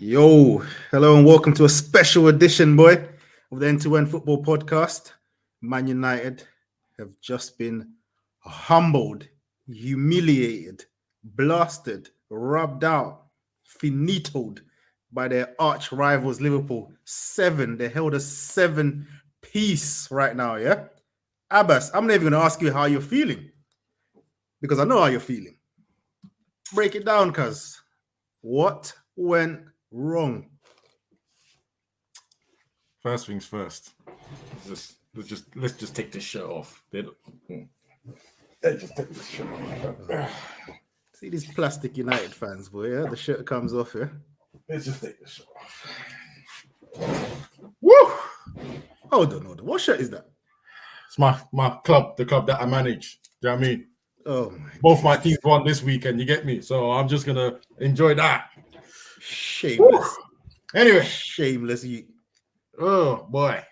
Yo, hello and welcome to a special edition, boy, of the End-to-End Football Podcast. Man United have just been humbled, humiliated, blasted, rubbed out, finitoed by their arch rivals Liverpool. They held a 7-piece right now, yeah? Abbas, I'm not even going to ask you how you're feeling because I know how you're feeling. Break it down, cuz. What went wrong? First things first. Let's just take this shirt off. Let's just take this shirt off. See these plastic United fans, boy. Yeah, the shirt comes off. Yeah. Let's just take this shirt off. Woo! Hold on. What shirt is that? It's my club, the club that I manage. Do you know what I mean? Oh, both my teams won this weekend. You get me? So I'm just gonna enjoy that. Shameless. Woo! Anyway, shameless. Oh boy.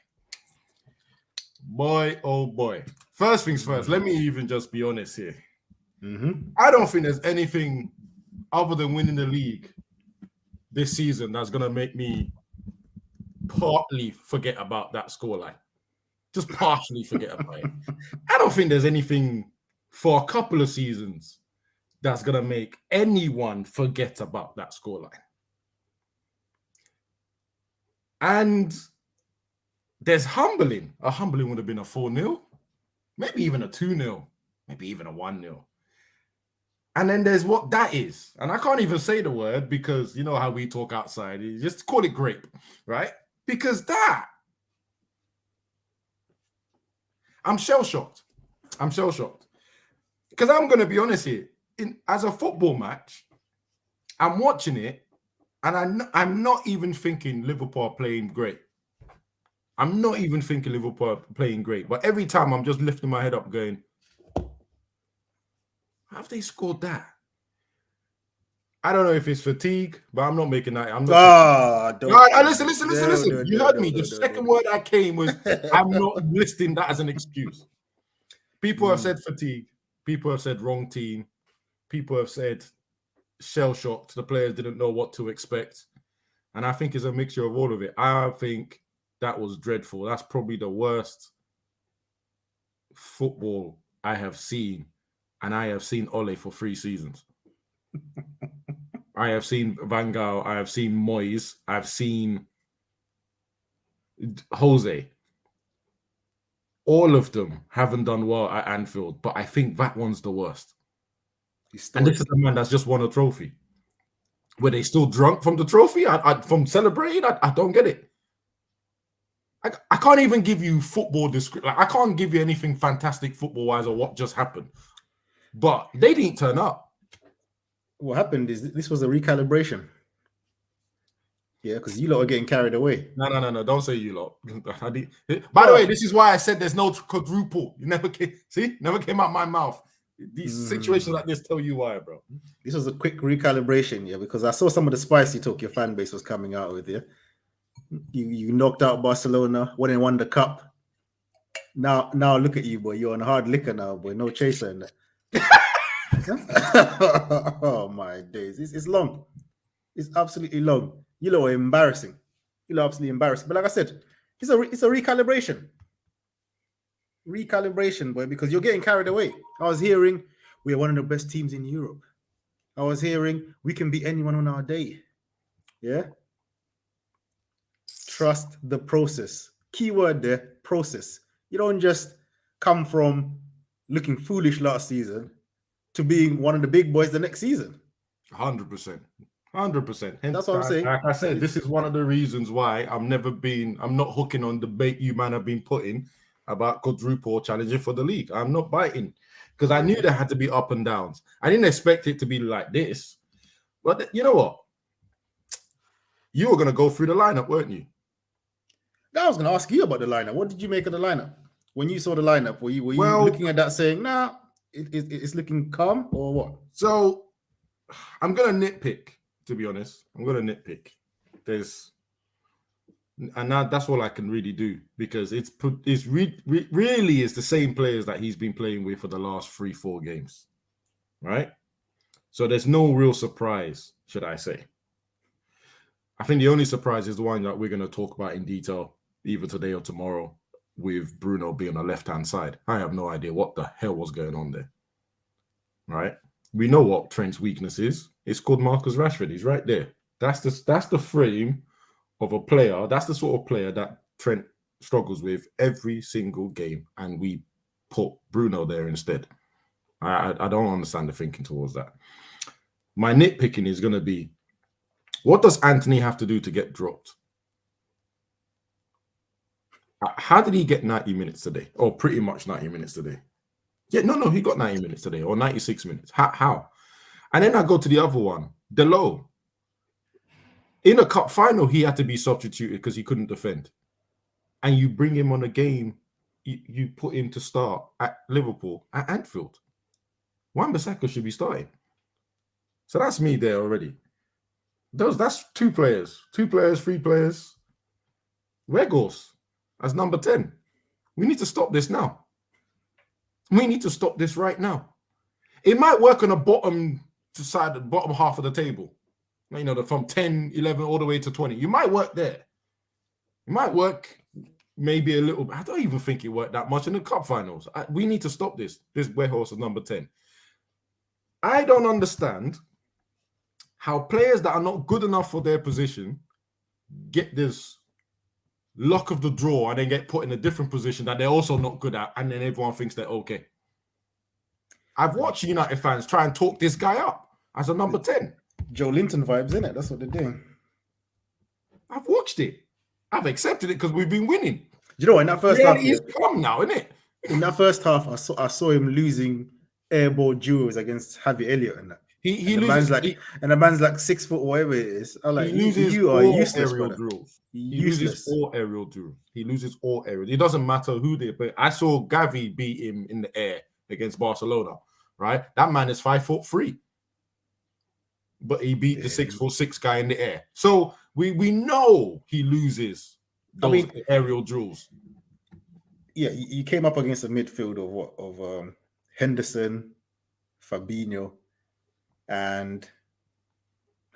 Oh boy. First things first, let me even just be honest here. I don't think there's anything other than winning the league this season that's going to make me partly forget about that scoreline. Just partially forget about it. I don't think there's anything for a couple of seasons that's going to make anyone forget about that scoreline. And there's humbling. A humbling would have been a 4-0, maybe even a 2-0, maybe even a 1-0. And then there's what that is. And I can't even say the word because you know how we talk outside. You just call it grape, right? Because that, I'm shell-shocked. Because I'm going to be honest here. As a football match, I'm watching it and I'm not even thinking Liverpool are playing great. I'm not even thinking Liverpool are playing great. But every time I'm just lifting my head up going, how have they scored that? I don't know if it's fatigue, but I'm not making that. I'm not. Listen. You heard me. The second word I came was, I'm not listing that as an excuse. People have said fatigue. People have said wrong team. People have said shell-shocked. The players didn't know what to expect. And I think it's a mixture of all of it. I think that was dreadful. That's probably the worst football I have seen. And I have seen Ole for 3 seasons. I have seen Van Gaal. I have seen Moyes. I've seen Jose. All of them haven't done well at Anfield, but I think that one's the worst. And this is a man that's just won a trophy. Were they still drunk from the trophy? From celebrating? I don't get it. I can't even give you football description. Like, I can't give you anything fantastic football-wise or what just happened. But they didn't turn up. What happened is this was a recalibration. Yeah, because you lot are getting carried away. No. Don't say you lot. By the way, this is why I said there's no quadruple. You never came out my mouth. These situations like this tell you why, bro. This was a quick recalibration, yeah, because I saw some of the spicy talk your fan base was coming out with, yeah. You knocked out Barcelona, won the cup. Now look at you, boy. You're on hard liquor now, boy. No chaser in there. Oh my days. It's long. It's absolutely long. You lot are embarrassing. You lot are absolutely embarrassing. But like I said, it's a recalibration. Recalibration, boy, because you're getting carried away. I was hearing we're one of the best teams in Europe. I was hearing we can beat anyone on our day. Yeah. Trust the process. Keyword there, process. You don't just come from looking foolish last season to being one of the big boys the next season. 100%. That's what I'm saying. Like I said, this is one of the reasons why I'm not hooking on the bait you man have been putting about quadruple challenging for the league. I'm not biting because I knew there had to be up and downs. I didn't expect it to be like this. But you know what? You were going to go through the lineup, weren't you? I was going to ask you about the lineup. What did you make of the lineup? When you saw the lineup, were you looking at that saying, nah, it's looking calm or what? So I'm going to nitpick, to be honest. I'm going to nitpick. That's all I can really do because it's really is the same players that he's been playing with for the last 3-4 games, right? So there's no real surprise, should I say. I think the only surprise is the one that we're going to talk about in detail, either today or tomorrow, with Bruno being on the left-hand side. I have no idea what the hell was going on there. Right? We know what Trent's weakness is. It's called Marcus Rashford. He's right there. That's the frame of a player. That's the sort of player that Trent struggles with every single game, and we put Bruno there instead. I don't understand the thinking towards that. My nitpicking is going to be, what does Anthony have to do to get dropped? How did he get 90 minutes today? Or pretty much 90 minutes today? Yeah, no, he got 90 minutes today, or 96 minutes. How? And then I go to the other one, Delo. In a cup final, he had to be substituted because he couldn't defend. And you bring him on a game, you put him to start at Liverpool, at Anfield. Wan-Bissaka should be starting. So that's me there already. That's 2 players, 3 players. Weghorst as number 10. We need to stop this now. We need to stop this right now. It might work on the bottom half of the table. You know, from 10, 11, all the way to 20. You might work there. It might work maybe a little bit. I don't even think it worked that much in the cup finals. We need to stop this. This Weghorst is number 10. I don't understand how players that are not good enough for their position get this luck of the draw and then get put in a different position that they're also not good at, and then everyone thinks they're okay. I've watched United fans try and talk this guy up as a number 10. Joe Linton vibes, innit? That's what they're doing. I've watched it. I've accepted it because we've been winning. You know, in that first half, he's come now, isn't it? In that first half, I saw him losing airball duels against Javi Elliott and that. The man's like 6 foot or whatever it is. I'm like, you are useless, aerial drills. He loses all aerial drills. He loses all aerial. It doesn't matter who they play. I saw Gavi beat him in the air against Barcelona. Right, that man is 5'3", but he beat the 6'6" guy in the air. So we know he loses those aerial drills. Yeah, you came up against a midfield of Henderson, Fabinho, and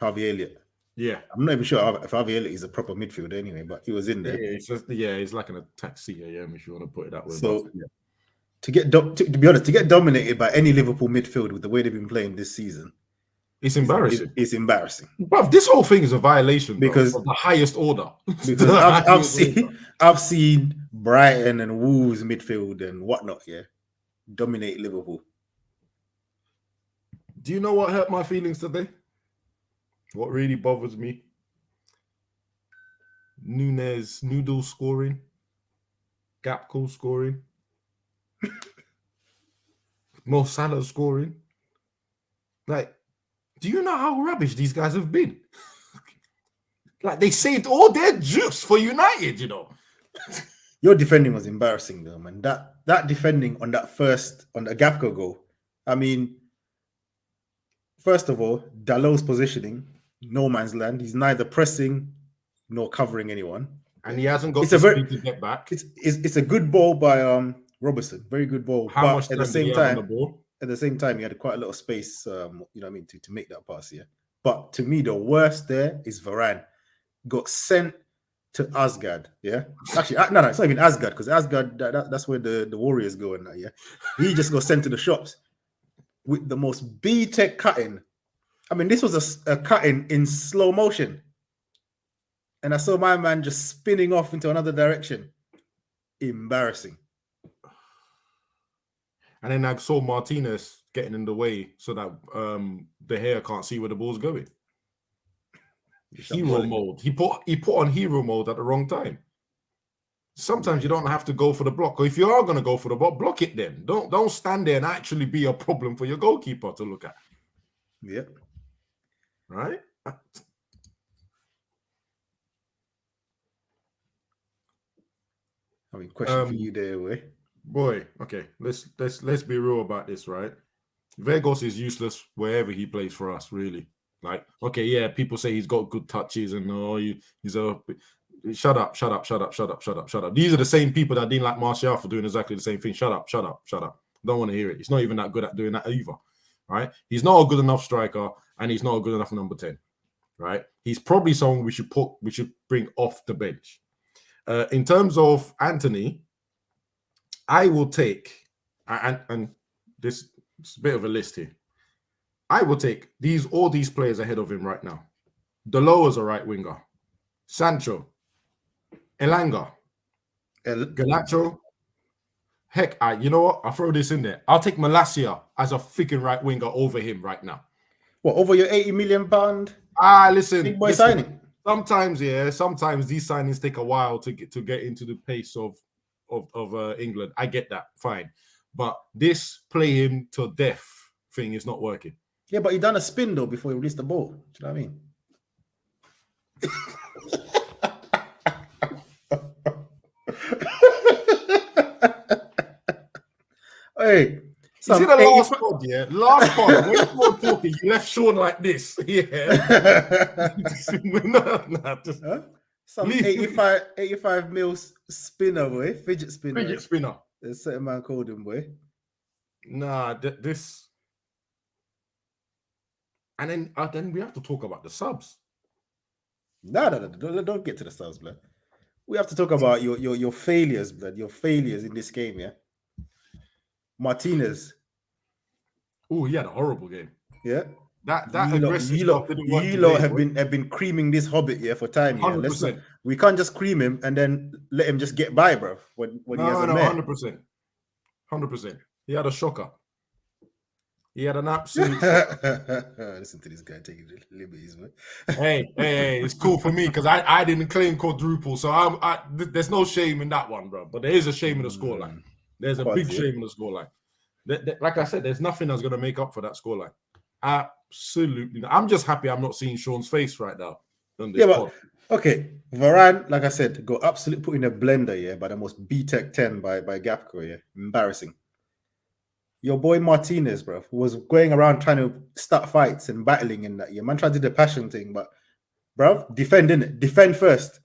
Javi Elliott. Yeah, I'm not even sure if Javi Elliott is a proper midfielder anyway, but he was in there. Yeah, it's like an attack CAM if you want to put it that way. So to be honest, to get dominated by any Liverpool midfield with the way they've been playing this season, it's embarrassing. It's embarrassing. But this whole thing is a violation because of the highest order. Because I've seen Brighton and Wolves midfield and whatnot, dominate Liverpool. Do you know what hurt my feelings today? What really bothers me? Nunes Noodle scoring, Gakpo scoring, Mo Salah scoring. Like, do you know how rubbish these guys have been? Like, they saved all their juice for United, you know. Your defending was embarrassing, though, man. That defending on the Gakpo goal. I mean, first of all, Dalot's positioning, no man's land. He's neither pressing nor covering anyone, and he hasn't got speed to get back. It's a good ball by Robertson, very good ball. How much at the same time? At the same time, he had quite a lot of space. You know what I mean, to make that pass. Yeah, but to me, the worst there is Varane. Got sent to Asgard. Yeah, actually, no, it's not even Asgard because Asgard that's where the Warriors go and that. Yeah, he just got sent to the shops with the most B-tech cutting. I mean, this was a cutting in slow motion. And I saw my man just spinning off into another direction. Embarrassing. And then I saw Martinez getting in the way so that the hair can't see where the ball's going. Hero mode. He put on hero mode at the wrong time. Sometimes you don't have to go for the block. Or if you are going to go for the block it then. Don't stand there and actually be a problem for your goalkeeper to look at. Yep. Right? I mean, question for you there, boy. Okay, let's be real about this, right? Weghorst is useless wherever he plays for us, really. Like, okay, yeah, people say he's got good touches and he's a shut up. These are the same people that didn't like Martial for doing exactly the same thing. Shut up. Don't want to hear it. He's not even that good at doing that either. Right? He's not a good enough striker, and he's not a good enough number 10. right? He's probably someone we should bring off the bench. In terms of Anthony, I will take, and this is a bit of a list here. I will take all these players ahead of him right now. Dalot is a right winger. Sancho, Elanga, Galacho. Heck, you know what? I'll throw this in there. I'll take Malacia as a freaking right winger over him right now. What, over your £80 million? Listen, big boy signing. Sometimes these signings take a while to get into the pace of England. I get that, fine, but this play him to death thing is not working. Yeah, but he done a spin though before he released the ball. Do you know what I mean? Hey, you see the last pod, yeah? Last pod, when you were talking, you left Sean like this. Yeah. Some 85 mil spinner, boy. Fidget spinner. Fidget spinner. There's a certain man called him, boy. Nah, this. And then we have to talk about the subs. No, don't get to the subs, blood. We have to talk about your failures, blood. Your failures in this game, yeah. Martinez. Oh, he had a horrible game. Yeah. That aggressive stuff didn't work. You lot have been creaming this hobbit here for time. Yeah. 100%. We can't just cream him and then let him just get by, bro. When he has a mare. 100%. 100%. He had a shocker. He had an absolute. Listen to this guy taking the liberties, man. hey, it's cool for me because I didn't claim quadruple, so there's no shame in that one, bro. But there is a shame in the scoreline. There's a big shame in the scoreline. Like I said, there's nothing that's going to make up for that scoreline. Absolutely. I'm just happy I'm not seeing Sean's face right now. But okay, Varane, like I said, got absolutely put in a blender, yeah, by the most B-Tech 10 by Gapco, yeah. Embarrassing. Your boy Martinez, bro, was going around trying to start fights and battling in that. Yeah, man tried to do the passion thing, but bro, defend, innit? Defend first.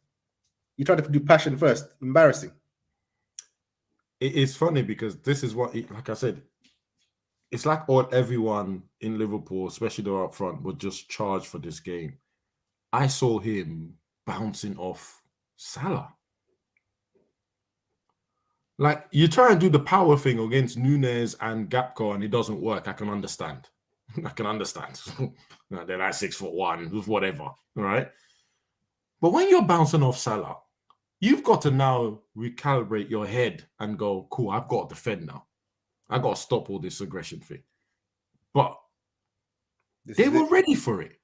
You tried to do passion first. Embarrassing. It is funny because this is what, like I said, it's like everyone in Liverpool, especially those up front, would just charge for this game. I saw him bouncing off Salah. Like, you try and do the power thing against Nunes and Gapco and it doesn't work. I can understand. They're like 6'1", whatever, right? But when you're bouncing off Salah, you've got to now recalibrate your head and go, cool, I've got to defend now. I've got to stop all this aggression thing. But they were ready for it.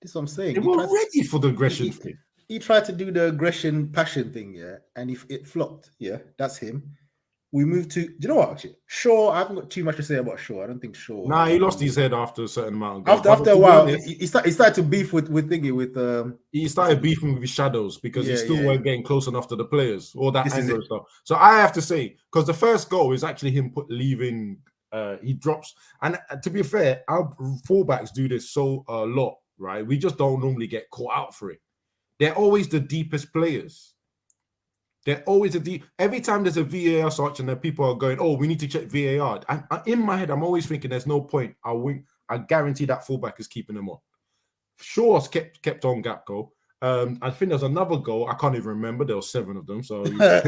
That's what I'm saying. They were ready for the aggression thing. He tried to do the aggression passion thing, yeah, and if it flopped, yeah, that's him. We moved to, do you know what, actually? Shaw, I haven't got too much to say about Shaw. I don't think Shaw. Nah, he lost his head after a certain amount of games. After a while, he started to beef with he started beefing with his shadows because he still weren't getting close enough to the players, all that anger and stuff. So I have to say, because the first goal is actually him leaving, he drops. And to be fair, our fullbacks do this so a lot, right? We just don't normally get caught out for it. They're always the deepest players. They're always every time there's a VAR search and then people are going, oh, we need to check VAR. And in my head, I'm always thinking there's no point. I guarantee that fullback is keeping them on. Shaw's kept on Gapco. I think there's another goal. I can't even remember. There were 7 of them. So bear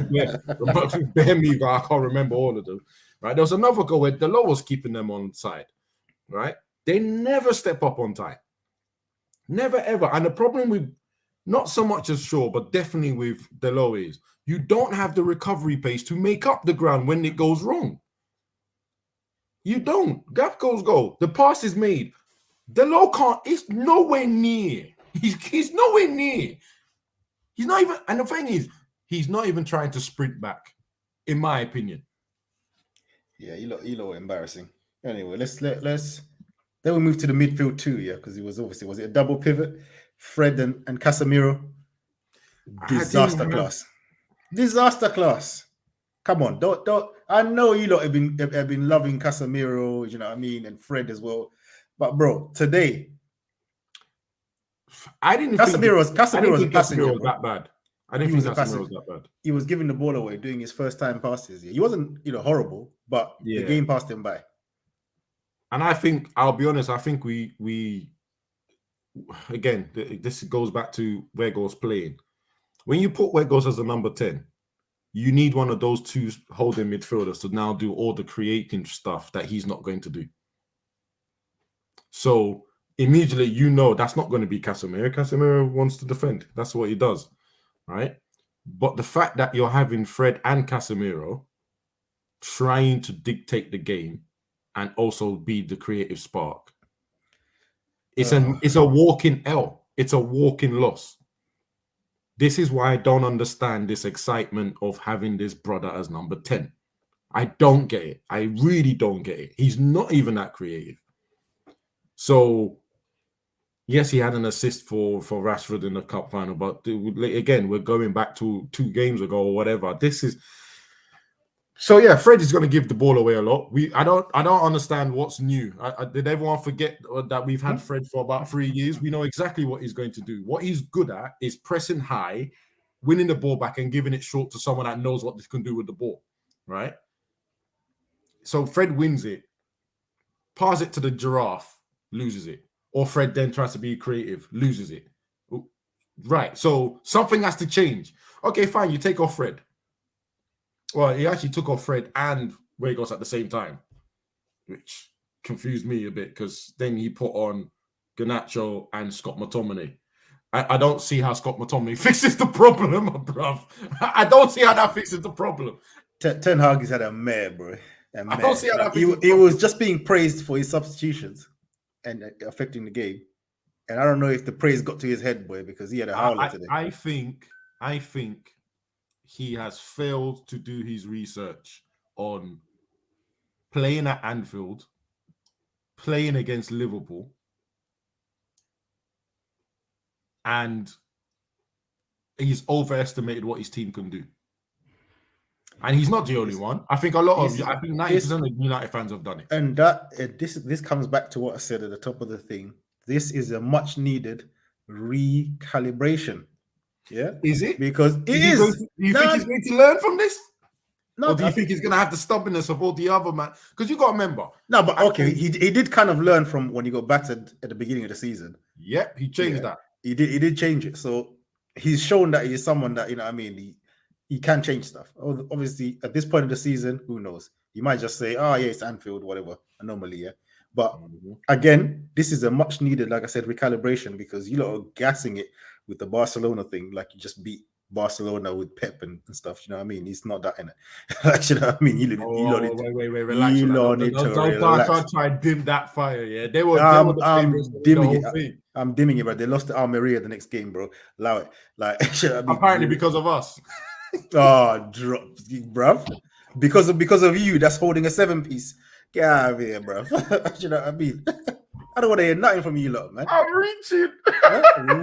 me, I can't remember all of them. Right? There was another goal where Dalot was keeping them on side. Right? They never step up on time. Never ever. And the problem with not so much as Shaw, but definitely with Dalot is you don't have the recovery pace to make up the ground when it goes wrong. You don't. Gapco's goal. The pass is made. Dalot can't. It's nowhere near. He's nowhere near. He's not even. And the thing is, he's not even trying to sprint back, in my opinion. Yeah, you look embarrassing. Anyway, let's. Then we move to the midfield too, yeah, because it was it a double pivot? Fred and Casemiro. Disaster class. Come on, don't. I know you lot have been loving Casemiro, you know what I mean, and Fred as well. But bro, today, I didn't. Casemiro was that bad. I didn't think Casemiro was that bad. He was giving the ball away, doing his first time passes. He wasn't, horrible, but the game passed him by. And I think, I'll be honest, I think we again, this goes back to Weghorst playing. When you put Weghorst as a number 10, you need one of those two holding midfielders to now do all the creating stuff that he's not going to do. So immediately, that's not going to be Casemiro. Casemiro wants to defend. That's what he does, right? But the fact that you're having Fred and Casemiro trying to dictate the game and also be the creative spark, it's a walking L. It's a walking loss. This is why I don't understand this excitement of having this brother as number 10. I don't get it. I really don't get it. He's not even that creative. So, yes, he had an assist for Rashford in the cup final, but again, we're going back to 2 games ago or whatever. So yeah, Fred is going to give the ball away a lot. I don't understand what's new. Did everyone forget that we've had Fred for about 3 years? We know exactly what he's going to do. What he's good at is pressing high, winning the ball back and giving it short to someone that knows what they can do with the ball, right? So Fred wins it, pass it to the giraffe, loses it. Or Fred then tries to be creative, loses it. Right, so something has to change. Okay, fine, you take off Fred. Well, he actually took off Fred and Weghorst at the same time, which confused me a bit because then he put on Garnacho and Scott McTominay. I don't see how Scott McTominay fixes the problem, bruv. I don't see how that fixes the problem. Ten Hag has had a mare, bro. I don't see how that fixes he was just being praised for his substitutions and affecting the game. And I don't know if the praise got to his head, boy, because he had a howler today. I think he has failed to do his research on playing at Anfield, playing against Liverpool, and he's overestimated what his team can do. And he's not the only one. I think 90% of United fans have done it. And this comes back to what I said at the top of the thing. This is a much needed recalibration. Yeah, is it? Because do you think he's going to learn from this? No, or do you think he's going to have the stubbornness of all the other man? Because you got to remember. No, but okay, he did kind of learn from when he got battered at the beginning of the season. Yep, he changed that. He did change it. So he's shown that he's someone that he can change stuff. Obviously, at this point of the season, who knows? He might just say, "Oh yeah, it's Anfield, whatever." Anomaly, yeah. But again, this is a much needed, like I said, recalibration because you lot are gassing it with the Barcelona thing, like you just beat Barcelona with Pep and stuff. You know what I mean? He's not that in it. You know what I mean? Wait, relax. Don't try to dim that fire. Yeah, they were. I'm dimming it. I'm dimming it, but they lost to Almeria the next game, bro. Allow it. Like apparently because of us. Drop, bruv. Because of you, that's holding a 7-piece. Get out of here, bro. You know what I mean? I don't want to hear nothing from you lot, man. I'm reaching.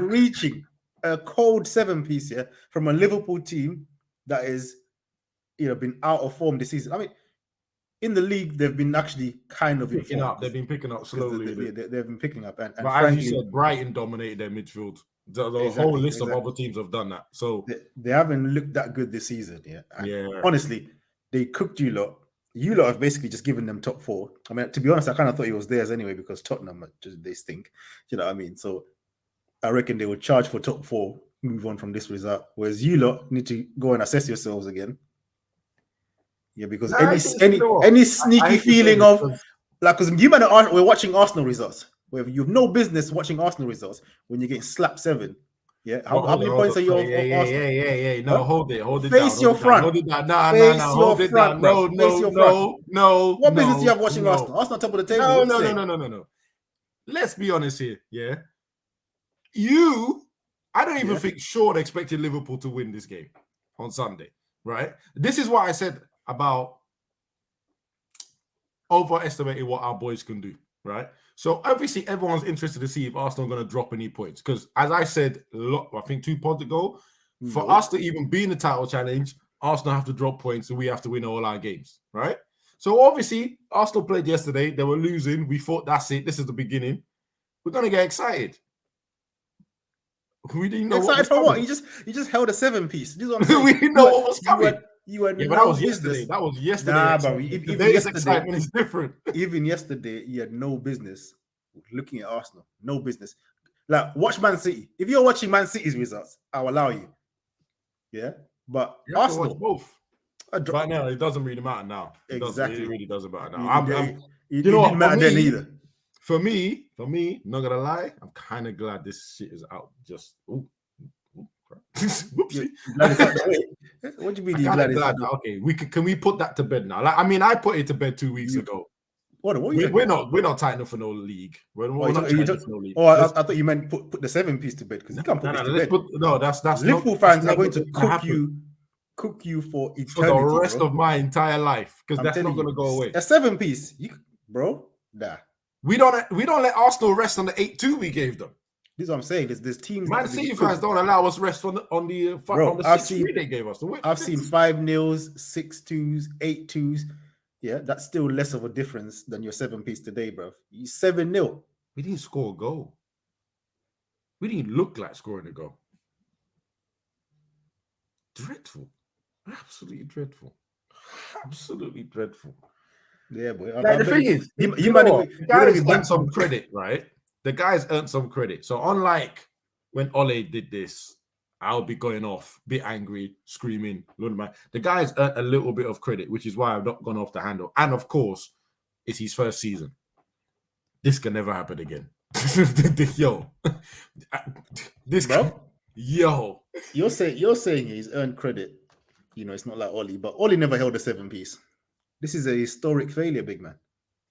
Reaching. A cold 7-piece here from a Liverpool team that is, been out of form this season. I mean, in the league, they've been actually kind of picking up. They've been picking up slowly. They've been picking up. And but frankly, as you said, Brighton dominated their midfield. The whole list of other teams have done that. So they haven't looked that good this season. Yeah. Yeah. Honestly, they cooked you lot. You lot have basically just given them top 4. I mean, to be honest, I kind of thought it was theirs anyway because Tottenham they stink. You know what I mean? So I reckon they would charge for top 4, move on from this result. Whereas you lot need to go and assess yourselves again. Yeah, because any sneaky feeling of like, because you man we're watching Arsenal results. Where you've no business watching Arsenal results when you're getting slapped 7. Yeah, how many points are you on? Yeah. No, hold it. Face your front. Hold it down. Hold it down. No. What business do you have watching Arsenal? Arsenal top of the table. No. Let's be honest here. Yeah. I don't even think Sean expected Liverpool to win this game on Sunday, right? This is what I said about overestimating what our boys can do, right? So obviously everyone's interested to see if Arsenal are going to drop any points because, as I said, I think 2 pods ago, for us to even be in the title challenge, Arsenal have to drop points and we have to win all our games, right? So obviously Arsenal played yesterday. They were losing. We thought that's it. This is the beginning. We're going to get excited. We didn't know excited for what? You just held a 7-piece. This is what I'm saying. We didn't know what was coming. But that was yesterday. That was yesterday. Nah, but even yesterday, excitement is different. Even yesterday, you had no business looking at Arsenal. No business. Like, watch Man City. If you're watching Man City's results, I'll allow you. Yeah, but You have Arsenal, to watch both. But now it doesn't really matter now. Exactly. It really doesn't matter now. It didn't matter then either. For me, not gonna lie, I'm kind of glad this shit is out. Just whoopsie. What do you mean? You're glad? Okay, can we put that to bed now? Like, I mean, I put it to bed 2 weeks ago. We're not tight enough for no league. We're not tight enough for no league. Oh, I thought you meant put the 7-piece to bed because you can't put this to bed. That's Liverpool fans are going to cook you for eternity for the rest of my entire life because that's not going to go away. A 7-piece, bro. Nah. We don't let Arsenal rest on the 8-2 we gave them. This is what I'm saying. There's teams. Man City fans don't allow us rest on the 6-3 they gave us. I've seen 5-0s, 6-2s, 8-2s. Yeah, that's still less of a difference than your 7-piece today, bro. 7-0. We didn't score a goal. We didn't look like scoring a goal. Dreadful. Absolutely dreadful. Absolutely dreadful. Yeah, boy. Like, the thing is, the guys earned some credit, right? The guys earned some credit. So unlike when Ole did this, I'll be going off, bit angry, screaming. The guys earned a little bit of credit, which is why I've not gone off the handle. And of course, it's his first season. This can never happen again. Yo, yo. You're saying he's earned credit. You know, it's not like Ole, but Ole never held a 7-piece. This is a historic failure, big man.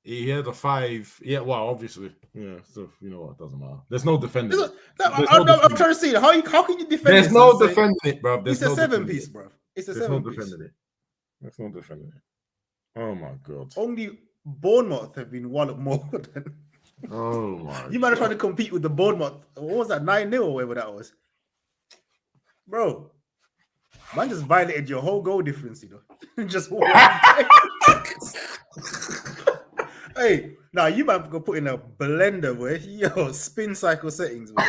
He had a 5. Yeah, well, obviously. Yeah, so you know what? It doesn't matter. There's no defending. I'm trying to see how can you defend There's no defending it, bro. It's a 7-piece, bro. It's a 7-piece. There's no defending it. Oh my god. Only Bournemouth have been walloped more than. Oh my. You might have tried to compete with the Bournemouth. What was that? 9-0 or whatever that was, bro. Man just violated your whole goal difference, you know. Just one. Hey, now you might go put in a blender, boy. Yo, spin cycle settings, boy.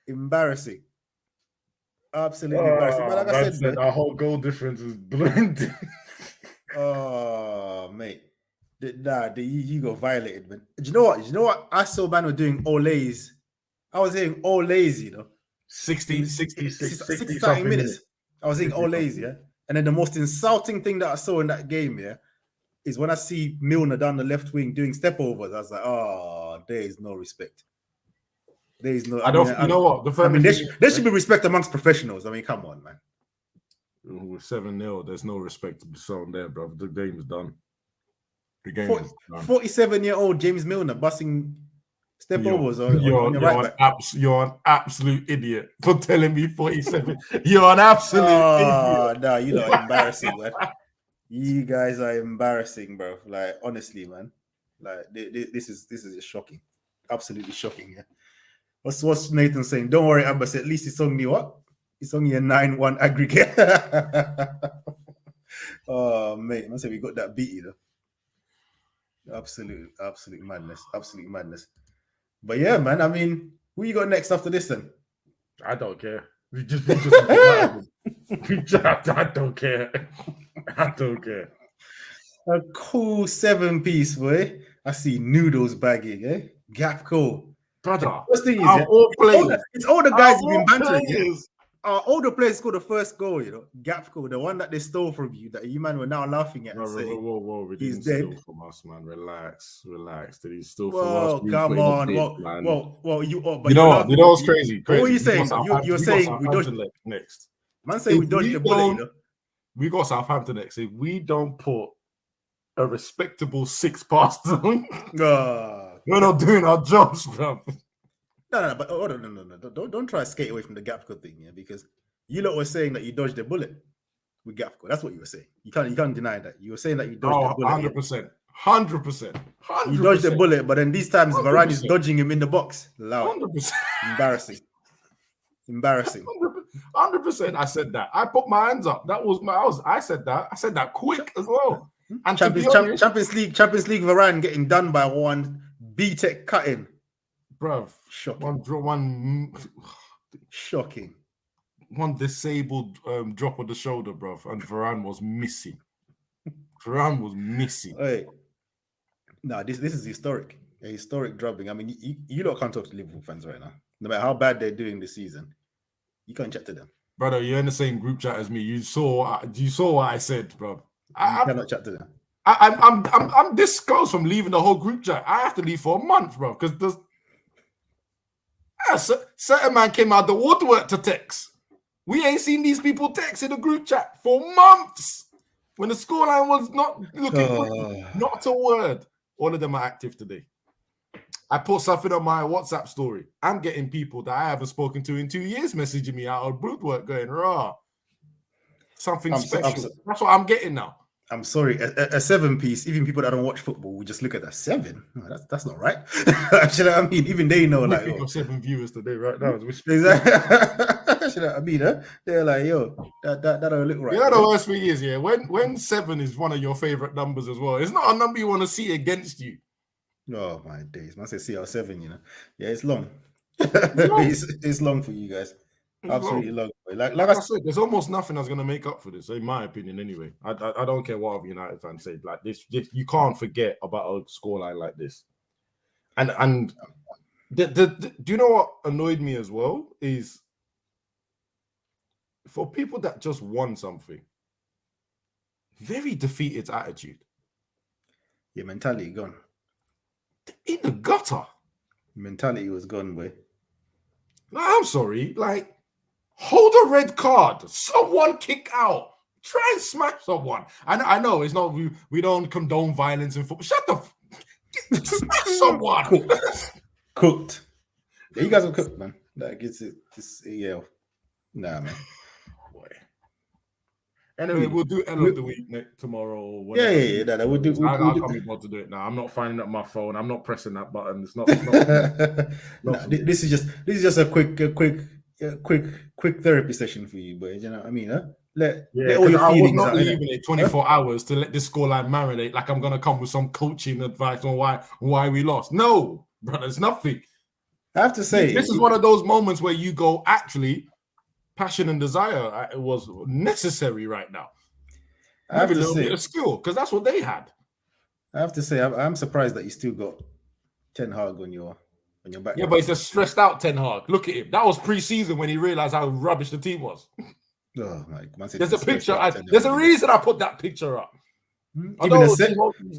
Embarrassing. Absolutely embarrassing. But like I said, our whole goal difference is blended. Oh, mate. You got violated, man. Do you know what? I saw man were doing Olays. I was hearing Olays, you know. 60 minutes. I was saying Olays, yeah. And then the most insulting thing that I saw in that game, yeah, is when I see Milner down the left wing doing step overs. I was like, oh, there is no respect. There is no. You know what? There should be respect amongst professionals. I mean, come on, man. With 7-0, there's no respect to be shown there, bro. The game is done. The game is done. 47-year-old James Milner busting step overs on your right back. You're an absolute idiot for telling me 47. You're an absolute idiot. No, you know, embarrassing, man. You guys are embarrassing, bro. Like, honestly, man. Like, this is just shocking. Absolutely shocking, yeah. What's Nathan saying? Don't worry, Abbas. At least it's only what? It's only a 9-1 aggregate. Oh, mate. I say we got that beat, you know. Absolute madness. Absolute madness. But yeah, man. I mean, who you got next after this then? I don't care. I don't care. I don't care. A cool 7-piece, boy. I see noodles bagging, eh? Gapco. Brother, first thing is, it's all the guys you've been bantering. All the players scored the first goal, you know. Gapco, the one that they stole from you, that you man were now laughing at. Whoa. He's dead. From us, man. Relax. Did he steal from us? Come on. You know what's crazy? What were you saying? You're saying we dodged next. Man, say we dodged the bullet, you know. We got Southampton next. If we don't put a respectable 6 past them, we're not doing our jobs, bro. No, but no. Don't try to skate away from the Gapco thing, yeah, because you lot were saying that you dodged the bullet with Gapco. That's what you were saying. You can't deny that. You were saying that you dodged the bullet. 100%. You dodged the bullet, but then these times Varane is dodging him in the box. Loud. 100%. Embarrassing. 100%. I said that. I put my hands up. I said that. I said that quick as well. And Champions League Varane getting done by one B-Tech cutting. Bruv. Shocking. Shocking. One disabled drop of the shoulder, bruv. And Varane was missing. Hey. No, this is historic. A historic drubbing. I mean, you lot can't talk to Liverpool fans right now. No matter how bad they're doing this season, you can't chat to them. Brother, you're in the same group chat as me. You saw what I said, bro. You cannot chat to them. I'm this close from leaving the whole group chat. I have to leave for a month, bro, because certain man came out the waterwork to text. We ain't seen these people text in the group chat for months. When the scoreline was not looking good, not a word. All of them are active today. I put something on my WhatsApp story. I'm getting people that I haven't spoken to in 2 years messaging me out of Broodwork going, raw. Something special. That's what I'm getting now. I'm sorry. A 7-piece, even people that don't watch football will just look at that 7. No, that's not right. You know what I mean? Even they know, like, oh, 7 viewers today, right now. Exactly. You know what I mean? Huh? They're like, yo, that don't look right. You know the worst thing is, yeah, when 7 is one of your favorite numbers as well, it's not a number you want to see against you. Oh my days! Must say CR7, you know. Yeah, it's long. It's long for you guys. Absolutely long. Like I said, there's almost nothing that's gonna make up for this, in my opinion. Anyway, I don't care what other United fans say. Like this, you can't forget about a scoreline like this. And do you know what annoyed me as well is for people that just won something, very defeated attitude. Your mentality gone. In the gutter. Mentality was gone, boy. No, I'm sorry. Like, hold a red card. Someone kick out. Try and smash someone. I know it's not. We don't condone violence in football. Shut the. Smash someone. Cooked. Yeah, you guys are cooked, man. Like it's yeah. Nah, man. Boy. Anyway, we'll do end of the week tomorrow. Yeah. We'll do. I can't be bothered to do it now. I'm not finding up my phone. I'm not pressing that button. It's not. This is just a quick therapy session for you, boy. You know what I mean? Huh? Let all your feelings out. I was not leaving it 24 hours to let this scoreline marinate. Like I'm gonna come with some coaching advice on why we lost. No, brother, it's nothing. I have to say, this is one of those moments where you go, actually. Passion and desire was necessary right now. I have a little bit of skill because that's what they had. I have to say, I'm surprised that you still got Ten Hag on your back. Yeah, but he's a stressed out Ten Hag. Look at him. That was pre-season when he realized how rubbish the team was. Oh my God! There's a picture. There's a reason I put that picture up. Although he's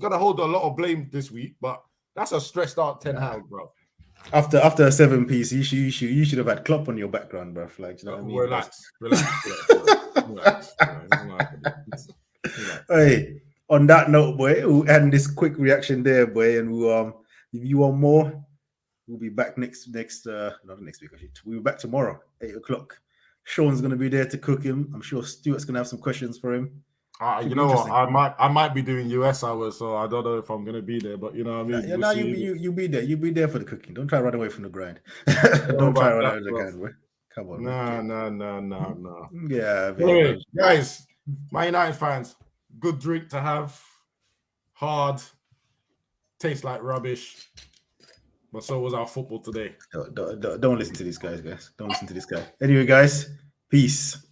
gonna hold a lot of blame this week, but that's a stressed out Ten Hag, bro. After a 7-piece, you should have had Klopp on your background, bro. Like, you know what I mean? Relax. Hey, on that note, boy, we'll end this quick reaction there, boy, and we'll if you want more, we'll be back not next week. Actually, we'll be back tomorrow, 8:00. Sean's gonna be there to cook him. I'm sure Stuart's gonna have some questions for him. You know what? I might be doing US hours, so I don't know if I'm gonna be there. But you know what I mean. You'll be there. You'll be there for the cooking. Don't try to run away from the grind. Don't try to run away from the grind, bro. Come on. No. Yeah, anyway, guys, my United fans, good drink to have. Hard, tastes like rubbish. But so was our football today. Don't listen to these guys. Don't listen to this guy. Anyway, guys, peace.